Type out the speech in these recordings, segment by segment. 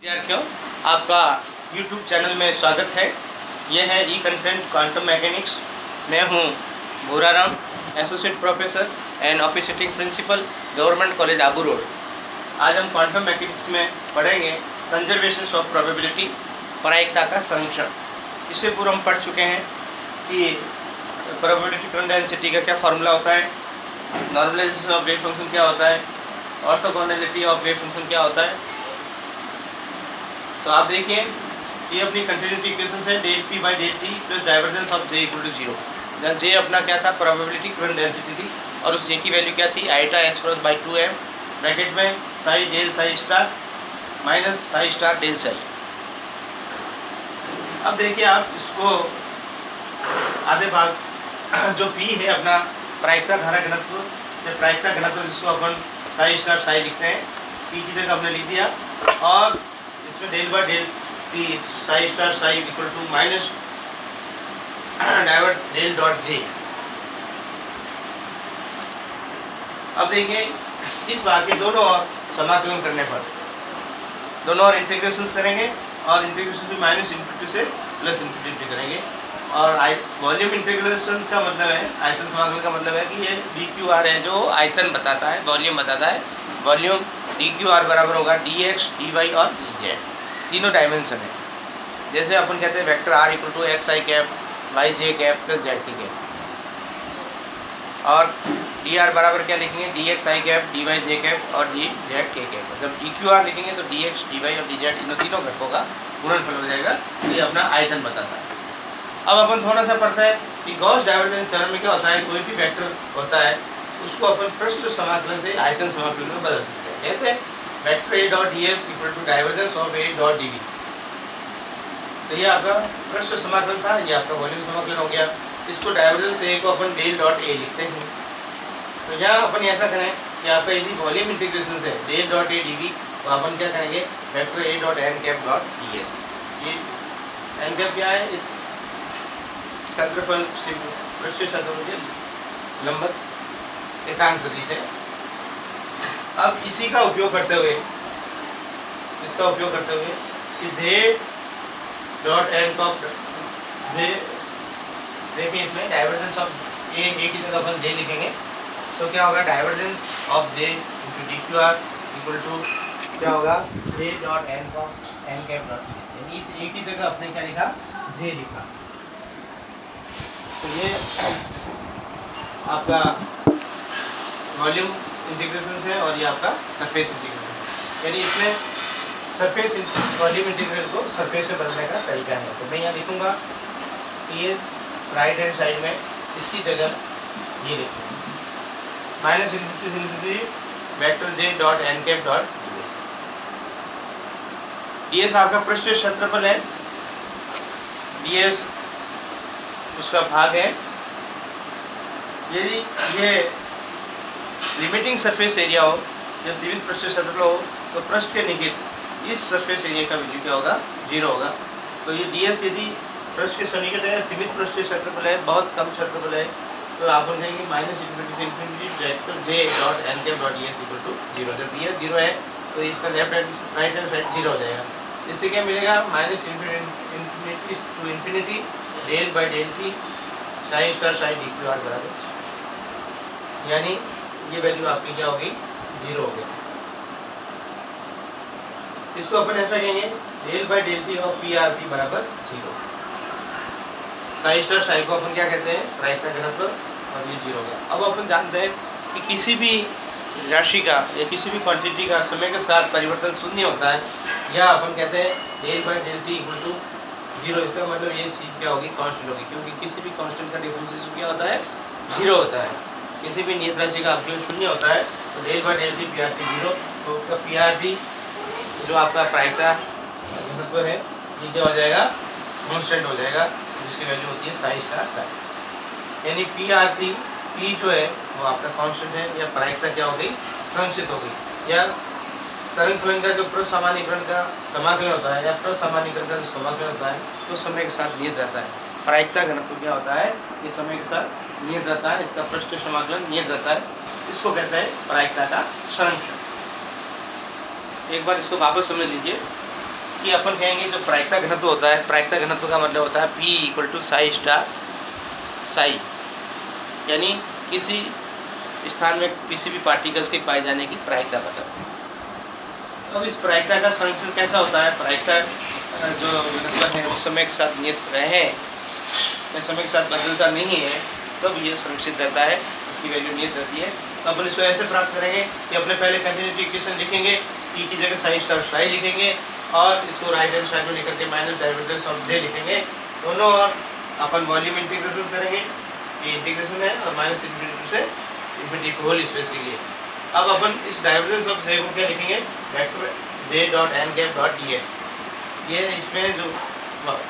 विद्यार्थियों, आपका YouTube channel में स्वागत है। यह है ई कंटेंट क्वांटम मैकेनिक्स। मैं हूं Bhuraram, associate professor and office sitting principal, government college Abu Road. आज हम क्वांटम मैकेनिक्स में पढ़ेंगे कंजर्वेशन ऑफ प्रोबेबिलिटी, प्रायिकता का संरक्षण। इससे पूर्व हम पढ़ चुके हैं कि प्रोबेबिलिटी करंट डेंसिटी का क्या फार्मूला होता है, नॉर्मलाइजेशन ऑफ वेव फंक्शन क्या होता है, ऑर्थोगोनैलिटी ऑफ वेव फंक्शन क्या होता है। तो आप देखिए, ये अपनी कंटिन्यूटी इक्वेशन है del p by del t plus divergence of j equal to zero. जहाँ जे अपना क्या था, प्रोबेबिलिटी करंट डेंसिटी थी, और उस जे की वैल्यू क्या थी, iota h cross by 2m bracket में psi del psi star minus psi star del psi. अब देखिए, आप इसको आधे भाग जो पी है अपना प्रायिकता धारा घनत्व या प्रायिकता घनत्व, जिसको अपन साई स्टार साई लिखते हैं, पी की जगह हमने लिख दिया, और इसमें del by del t psi star psi equal to minus divert del dot j. अब देखिए, इस भाग के दोनों और समाकलन करने पर दोनों और इंटीग्रेशन करेंगे, और इंटीग्रेशन भी माइनस इन्फिनिटी से प्लस इन्फिनिटी करेंगे। और वॉल्यूम इंटीग्रेशन का मतलब है, आयतन समाकलन का मतलब है कि ये डी क्यू आर है जो आयतन बताता है, वॉल्यूम बताता है। वॉल्यूम डी क्यू आर बराबर होगा डी एक्स डी वाई और डी जेड, तीनों डायमेंशन है। जैसे अपन कहते हैं vector r equal to x i cap y j cap plus z t cap, और डी आर बराबर क्या लिखेंगे, d x i cap d y j cap और डी जेड के कैप। जब डी क्यू आर लिखेंगे तो डी एक्स डी वाई और डी जेड इन तीनों घटकों का गुणनफल हो जाएगा। ये अपना आयतन बताता है। अब अपन थोड़ा सा पढ़ते हैं कि गॉस डाइवर्जेंस थ्योरम में क्या होता है, कोई भी वेक्टर होता है उसको अपन पृष्ठ समाकलन से आयतन समाकलन में बदल सकते हैं। जैसे vector a dot d s equal to divergence of a dot d v. तो ये आपका पृष्ठ समाकलन था, ये आपका वॉल्यूम समाकलन हो गया। इसको डाइवर्जेंस ए को अपन डेल डॉट ए लिखते हैं। तो यहाँ अपन ऐसा करें कि आपका यदि वॉल्यूम इंटीग्रेशन से del dot a d v, तो अपन क्या करेंगे, vector a dot n cap dot d s. ये एन कैप क्या है, इस क्षेत्रफल से पृष्ठ क्षेत्रफल के लंबवत एकांक सदिश है। अब इसी का उपयोग करते हुए, इसका उपयोग करते हुए कि जे डॉट एन कॉप जे, देखिए इसमें डाइवर्जेंस ऑफ ए की जगह अपन जे लिखेंगे, तो क्या होगा, divergence of j into d cube r equal to क्या होगा, j dot n cop n cap dot d s. यानी इस ए की जगह अपने क्या लिखा, जे लिखा। तो ये आपका वॉल्यूम इंटीग्रेशन है, और ये आपका सरफेस इंटीग्रेशन। यानी इसमें सरफेस वॉल्यूम इंटीग्रेशन को सरफेस में बदलने का तरीका है। तो मैं यहाँ लिखूँगा कि ये राइट हैंड साइड में इसकी जगह ये लिखूँगा minus infinity vector j dot n cap dot d s. D s आपका पृष्ठ क्षेत्रफल है, डी एस उसका भाग है। यदि ये लिमिटिंग सरफेस एरिया हो या सीमित पृष्ठ क्षेत्रफल हो, तो पृष्ठ के निकट इस सरफेस एरिया का वैल्यू क्या होगा, जीरो होगा। तो ये डी एस यदि पृष्ठ के सन्निकट है, सीमित पृष्ठ क्षेत्रफल है, बहुत कम क्षेत्रफल है, तो आप कहेंगे माइनस इन्फिनिटी से infinity vector j dot n cap dot d s equal to zero. जब डी एस जीरो है तो इसका left hand right hand side zero हो जाएगा। इससे क्या मिलेगा, minus infinity to infinity del by del t psi star psi d cube r बराबर, यानी ये वैल्यू आपकी क्या होगी, जीरो हो गई। इसको अपन ऐसा कहेंगे, del by del t of p r p बराबर जीरो। साई स्टार साई को अपन क्या कहते हैं, प्रायिकता घनत्व, और ये जीरो हो गया। अब अपन जानते हैं कि किसी भी राशि का या किसी भी क्वांटिटी का समय के साथ परिवर्तन शून्य होता है, या अपन कहते हैं del by del t equal to zero. इसका मतलब ये चीज़ क्या होगी, कांस्टेंट होगी, क्योंकि किसी भी कांस्टेंट का डिफरेंशिएशन क्या होता है, जीरो होता है। किसी भी नियत राशि का अपव्यय शून्य होता है, तो del by del t p r t zero. तो उसका पी आर टी जो आपका प्रायिकता घनत्व है, ये क्या हो जाएगा, कांस्टेंट हो जाएगा, जिसकी वैल्यू होती है साई स्टार साई। यानी पी आर टी पी जो है वो आपका कांस्टेंट है, या प्रायिकता क्या हो गई, संरक्षित हो गई। या तरंग फलन का जो प्रसामान्यीकरण का समाकलन होता है, या प्रसामान्यीकरण का जो समाकलन होता है, तो समय के साथ नियत रहता है। प्रायिकता घनत्व क्या होता है, ये समय के साथ नियत रहता है, इसका पृष्ठ समाकलन नियत रहता है। इसको कहते हैं प्रायिकता का संरक्षण। एक बार इसको वापस समझ लीजिए कि अपन कहेंगे जो प्रायिकता घनत्व होता है, प्रायिकता घनत्व का मतलब होता है P = साई स्टार साई, यानी किसी स्थान में किसी भी पार्टिकल्स के पाए जाने की प्रायिकता बताता है। अब इस प्रायिकता का संरक्षण कैसा होता है? प्रायिकता जो घनत्व है वो समय के साथ नियत रहे, समय के साथ बदलता नहीं है, तब ये संरक्षित रहता है, इसकी वैल्यू नियत रहती है। तो अपन इसको ऐसे प्राप्त करेंगे कि अपने पहले कंटिन्यूटी इक्वेशन लिखेंगे, P की जगह साई स्टार साई लिखेंगे और इसको राइट हैंड साइड में लेकर के माइनस डाइवर्जेंस ऑफ J लिखेंगे दोनों, और अपन वॉल्यूम इंटीग्रेशन करेंगे, ये इंटीग्रेशन है और माइनस इंफिनिटी से इंफिनिटी को होल स्पेस के लिए। अब अपन इस डाइवर्जेंस ऑफ J को क्या लिखेंगे? Vector J.n_ds। ये इसमें जो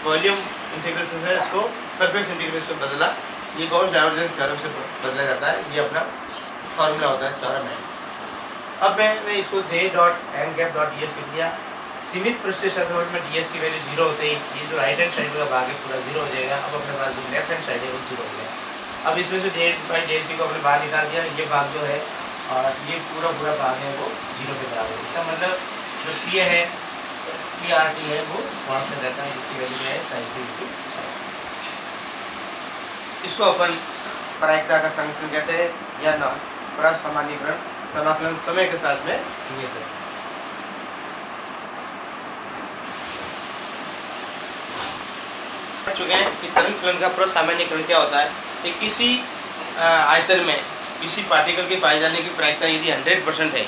वॉल्यूम इंटीग्रेशन है इसको सरफेस इंटीग्रेशन में बदला, ये गॉस डाइवर्जेंस थ्योरम से बदला जाता है, ये अपना फॉर्मूला होता है, थ्योरम है। अब मैंने इसको J.n_ds लिख दिया। सीमित पृष्ठीय क्षेत्रफल में ds की वैल्यू 0 होते ही ये जो राइट हैंड साइड का भाग है पूरा 0 हो जाएगा। अब अपने पास जो लेफ्ट हैंड साइड है वो 0 हो गया। अब इसमें से del को अपने बाहर निकाल दिया, ये भाग जो है और ये पूरा भाग है वो 0 के बराबर है। इसका मतलब जो P है PRT है वो वहाँ पे रहता है, जिसकी वैल्यू है sin3। इसको अपन प्रायिकता का संरक्षण कहते हैं, या ना प्रसामान्यीकरण समाकलन समय के साथ में नियत है। चुके हैं कि तरंग फलन का प्रसामान्यीकरण क्या होता है कि किसी आयतन में किसी पार्टिकल के पाए जाने की प्रायिकता यदि 100% है,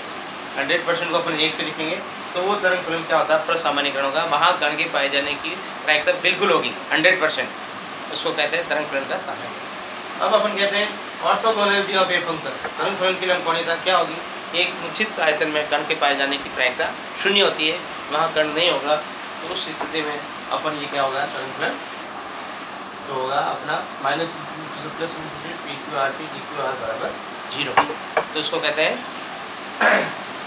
100% को अपन 1 से लिखेंगे तो वो तरंग फलन क्या होता है? प्रसामान्यीकरण होगा। वहाँ कण के पाए जाने की प्रायिकता बिल्कुल होगी 100%, उसको कहते हैं तरंग फलन का सामान्यीकरण। अब अपन कहते हैं ऑर्थोगोनैलिटी ऑफ ए फंक्शन। तरंग फलन की लंबकोणीयता क्या होगी? एक निश्चित आयतन में कण के पाए जाने की प्रायिकता 0 होती है, वहाँ कण नहीं होगा, तो उस स्थिति में अपन ये क्या होगा? तरंग फलन तो होगा अपना माइनस प्लस PQRT DQR बराबर 0। तो इसको कहते हैं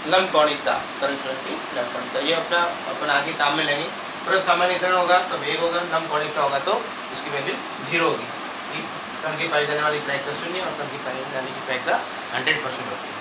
लंबकोणीयता, तरंग फलन की लंबकोणीयता। ये अपना अपन आगे काम में लेंगे। प्रसामान्यीकरण होगा तो वेग होगा, लंबकोणीयता होगा तो इसकी वैल्यू 0 होगी। कण के पाए जाने वाली प्रायिकता 0 और कण के पाए जाने की प्रायिकता 100% होती है।